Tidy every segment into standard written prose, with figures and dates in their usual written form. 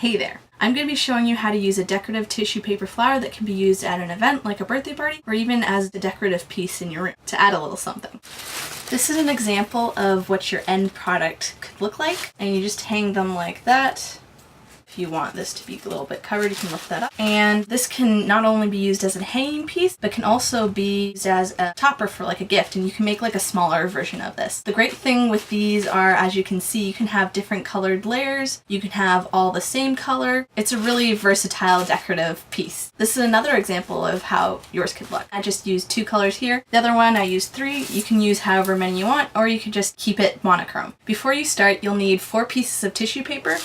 Hey there! I'm going to be showing you how to use a decorative tissue paper flower that can be used at an event like a birthday party or even as a decorative piece in your room to add a little something. This is an example of what your end product could look like, and you just hang them like that. If you want this to be a little bit covered, you can lift that up. And this can not only be used as a hanging piece, but can also be used as a topper for like a gift, and you can make like a smaller version of this. The great thing with these are, as you can see, you can have different colored layers. You can have all the same color. It's a really versatile decorative piece. This is another example of how yours could look. I just used 2 colors here. The other one I used 3. You can use however many you want, or you could just keep it monochrome. Before you start, you'll need 4 pieces of tissue paper.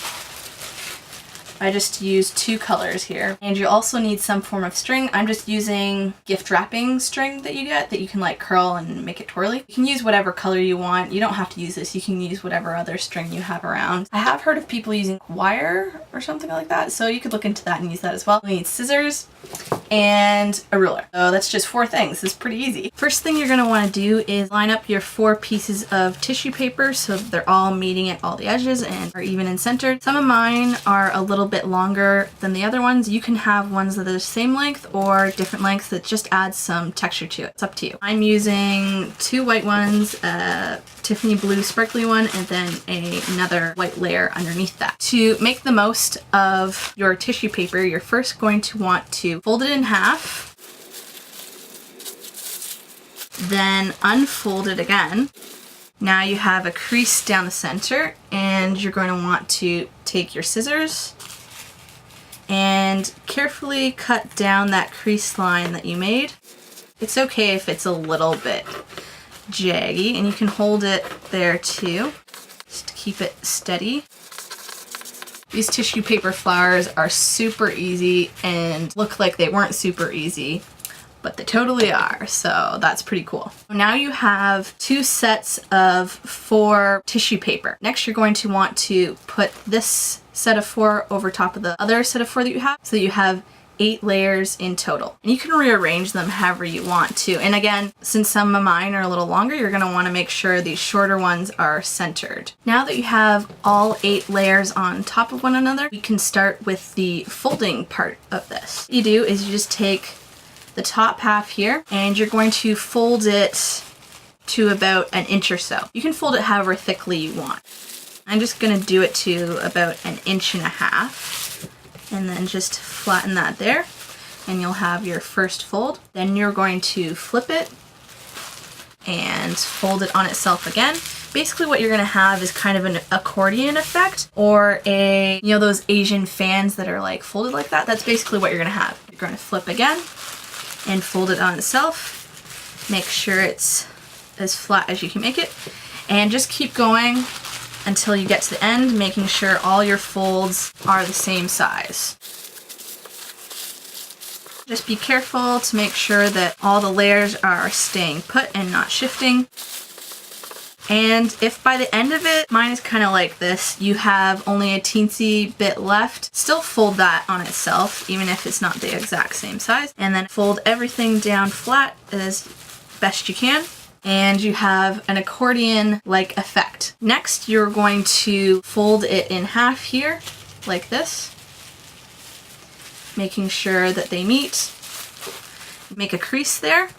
I just used 2 colors here. And you also need some form of string. I'm just using gift wrapping string that you get that you can like curl and make it twirly. You can use whatever color you want. You don't have to use this. You can use whatever other string you have around. I have heard of people using wire or something like that, so you could look into that and use that as well. You need scissors and a ruler. So that's just 4 things. It's pretty easy. First thing you're going to want to do is line up your 4 pieces of tissue paper so that they're all meeting at all the edges and are even and centered. Some of mine are a little bit longer than the other ones. You can have ones that are the same length or different lengths that just add some texture to it. It's up to you. I'm using 2 white ones, a Tiffany blue sparkly one, and then another white layer underneath that. To make the most of your tissue paper, you're first going to want to fold it in half, then unfold it again. Now you have a crease down the center, and you're going to want to take your scissors and carefully cut down that crease line that you made. It's okay if it's a little bit jaggy, and you can hold it there too, just to keep it steady. These tissue paper flowers are super easy and look like they weren't super easy, but they totally are, so that's pretty cool. Now you have 2 sets of 4 tissue paper. Next, you're going to want to put this set of 4 over top of the other set of 4 that you have, so that you have 8 layers in total. And you can rearrange them however you want to. And again, since some of mine are a little longer, you're going to want to make sure these shorter ones are centered. Now that you have all 8 layers on top of one another, you can start with the folding part of this. What you do is you just take the top half here, and you're going to fold it to about 1 inch or so. You can fold it however thickly you want. I'm just going to do it to about 1.5 inches. And then just flatten that there, and you'll have your first fold. Then you're going to flip it and fold it on itself again. Basically what you're going to have is kind of an accordion effect, or a, you know, those Asian fans that are like folded like that. That's basically what you're going to have. You're going to flip again and fold it on itself. Make sure it's as flat as you can make it, and just keep going until you get to the end, making sure all your folds are the same size. Just be careful to make sure that all the layers are staying put and not shifting. And if by the end of it, mine is kind of like this, you have only a teensy bit left, still fold that on itself, even if it's not the exact same size. And then fold everything down flat as best you can. And you have an accordion-like effect. Next, you're going to fold it in half here, like this, making sure that they meet. Make a crease there,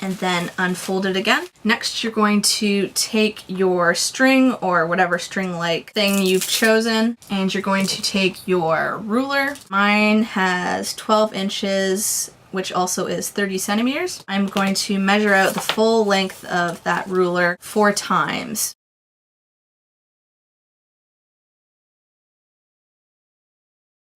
and then unfold it again. Next, you're going to take your string, or whatever string-like thing you've chosen, and you're going to take your ruler. Mine has 12 inches, which also is 30 centimeters. I'm going to measure out the full length of that ruler 4 times.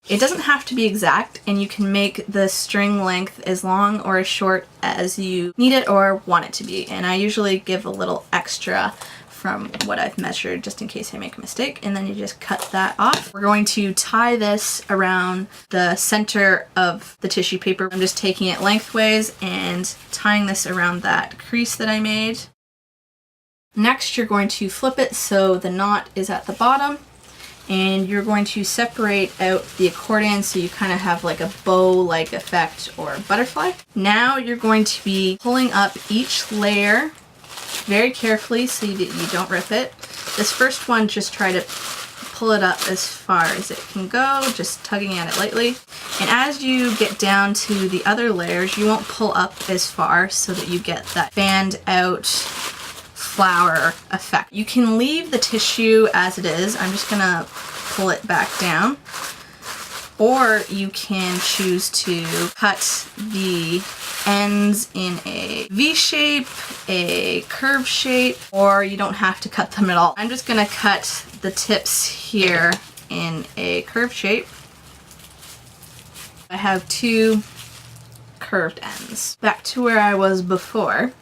It doesn't have to be exact, and you can make the string length as long or as short as you need it or want it to be. And I usually give a little extra from what I've measured just in case I make a mistake, and then you just cut that off. We're going to tie this around the center of the tissue paper. I'm just taking it lengthways and tying this around that crease that I made. Next, you're going to flip it so the knot is at the bottom, and you're going to separate out the accordion so you kind of have like a bow-like effect or butterfly. Now you're going to be pulling up each layer very carefully so that you don't rip it. This first one, just try to pull it up as far as it can go, just tugging at it lightly. And as you get down to the other layers, you won't pull up as far so that you get that fanned out flower effect. You can leave the tissue as it is. I'm just gonna pull it back down. Or you can choose to cut the ends in a V shape, a curve shape, or you don't have to cut them at all. I'm just gonna cut the tips here in a curve shape. I have 2 curved ends. Back to where I was before.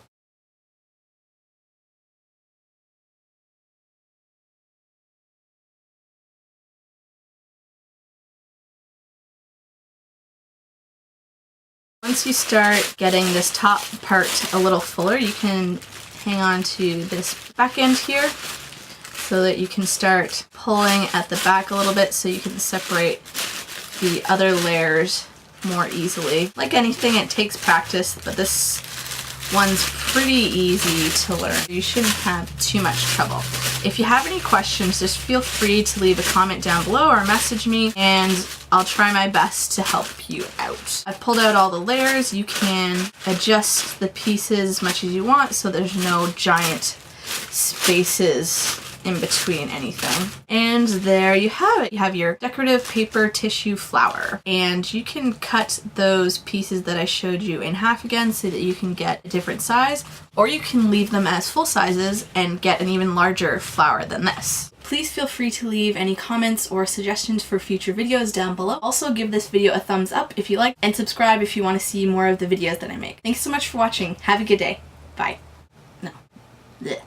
Once you start getting this top part a little fuller, you can hang on to this back end here so that you can start pulling at the back a little bit so you can separate the other layers more easily. Like anything, it takes practice, but this one's pretty easy to learn. You shouldn't have too much trouble. If you have any questions, just feel free to leave a comment down below or message me, and I'll try my best to help you out. I've pulled out all the layers. You can adjust the pieces as much as you want so there's no giant spaces in between anything. And there you have it. You have your decorative paper tissue flower, and you can cut those pieces that I showed you in half again so that you can get a different size, or you can leave them as full sizes and get an even larger flower than this. Please feel free to leave any comments or suggestions for future videos down below. Also give this video a thumbs up if you like, and subscribe if you want to see more of the videos that I make. Thanks so much for watching. Have a good day. Bye. No. Blech.